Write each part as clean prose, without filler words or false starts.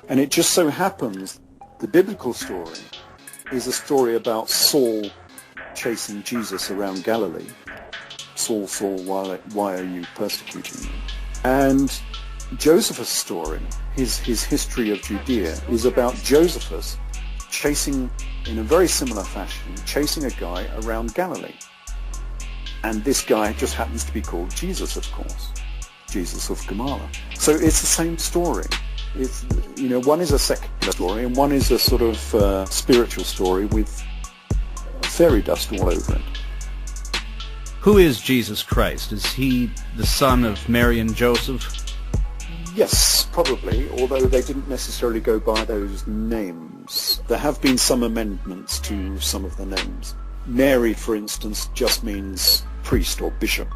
And it just so happens the biblical story is a story about Saul chasing Jesus around Galilee. Saul, Saul, why are you persecuting me? And Josephus' story, his history of Judea, is about Josephus chasing, in a very similar fashion, chasing a guy around Galilee. And this guy just happens to be called Jesus, of course, Jesus of Gamala. So it's the same story. It's, one is a secular story and one is a sort of spiritual story with fairy dust all over it. Who is Jesus Christ? Is he the son of Mary and Joseph? Yes, probably, although they didn't necessarily go by those names. There have been some amendments to some of the names. Mary, for instance, just means priest or bishop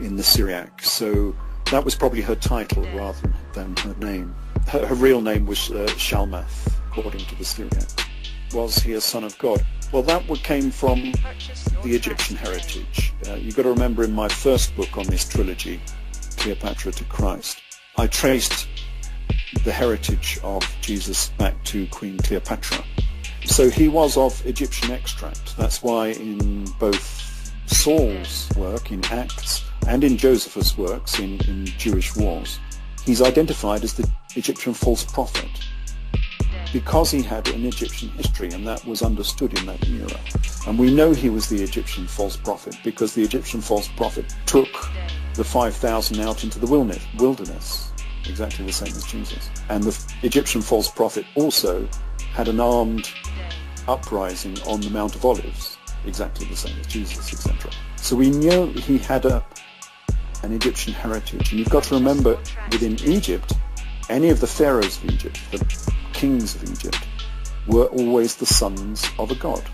in the Syriac, so that was probably her title rather than her name. Her real name was Shalmath, according to the Syriac. Was he a son of God? Well, that came from the Egyptian heritage. You've got to remember in my first book on this trilogy, Cleopatra to Christ, I traced the heritage of Jesus back to Queen Cleopatra. So he was of Egyptian extract. That's why in both Saul's work in Acts and in Josephus' works in Jewish wars, he's identified as the Egyptian false prophet because he had an Egyptian history, and that was understood in that era. And we know he was the Egyptian false prophet because the Egyptian false prophet took the 5,000 out into the wilderness, exactly the same as Jesus. And the Egyptian false prophet also had an armed uprising on the Mount of Olives, exactly the same as Jesus, etc. So we knew he had an Egyptian heritage. And you've got to remember, within Egypt, any of the pharaohs of Egypt, the kings of Egypt, were always the sons of a god.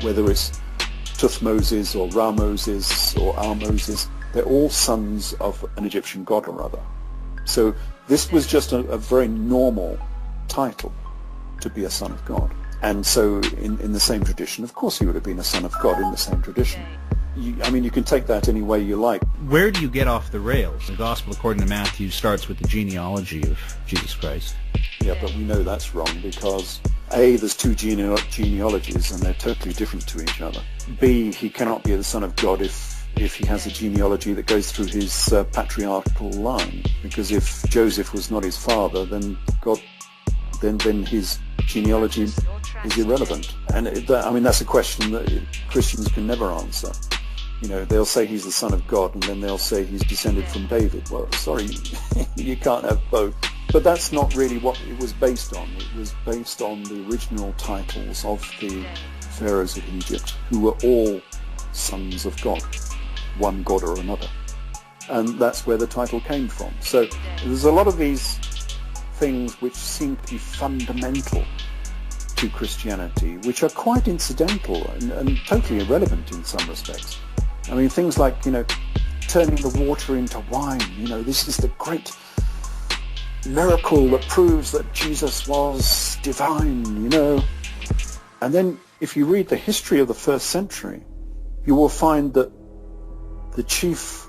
Whether it's Tuthmosis or Ramoses or Almoses, they're all sons of an Egyptian god or other. So this was just a very normal title to be a son of God. And so in the same tradition, of course he would have been a son of God in the same tradition. You can take that any way you like. Where do you get off the rails? The Gospel according to Matthew starts with the genealogy of Jesus Christ. Yeah, but we know that's wrong because A, there's two genealogies and they're totally different to each other. B, he cannot be the son of God if he has a genealogy that goes through his patriarchal line. Because if Joseph was not his father, then then his genealogy is irrelevant. And that's a question that Christians can never answer. They'll say he's the son of God, and then they'll say he's descended from David. Well, sorry, you can't have both. But that's not really what it was based on. It was based on the original titles of the pharaohs of Egypt, who were all sons of God, one god or another. And that's where the title came from. So there's a lot of these things which seem to be fundamental to Christianity, which are quite incidental and totally irrelevant in some respects. Things like, turning the water into wine. This is the great miracle that proves that Jesus was divine, And then if you read the history of the first century, you will find that the chief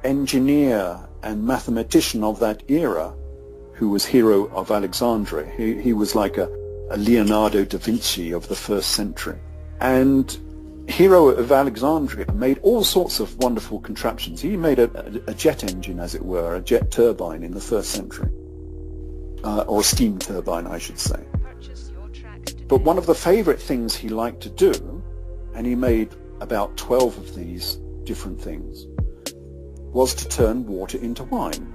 engineer and mathematician of that era, who was Hero of Alexandria, he was like a Leonardo da Vinci of the first century. And Hero of Alexandria made all sorts of wonderful contraptions. He made a jet engine, as it were, a jet turbine in the first century. Or a steam turbine, I should say. But one of the favorite things he liked to do, and he made about 12 of these different things, was to turn water into wine.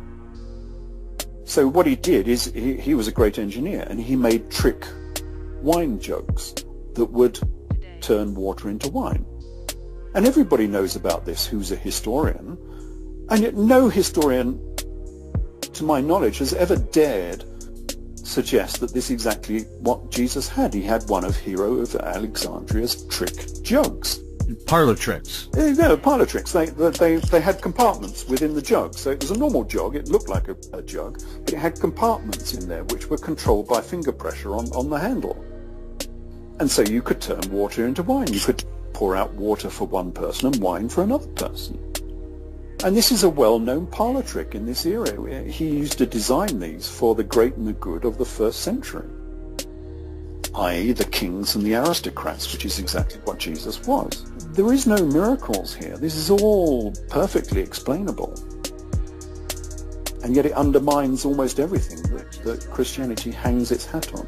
So what he did is he was a great engineer, and he made trick wine jugs that would turn water into wine. And everybody knows about this who's a historian, and yet no historian, to my knowledge, has ever dared suggest that this is exactly what Jesus had. He had one of Hero of Alexandria's trick jugs. Parlor tricks. Yeah, parlor tricks. They had compartments within the jug. So it was a normal jug. It looked like a jug, but it had compartments in there which were controlled by finger pressure on the handle. And so you could turn water into wine. You could pour out water for one person and wine for another person. And this is a well-known parlor trick in this era. He used to design these for the great and the good of the first century, i.e. the kings and the aristocrats, which is exactly what Jesus was. There is no miracles here. This is all perfectly explainable. And yet it undermines almost everything that Christianity hangs its hat on.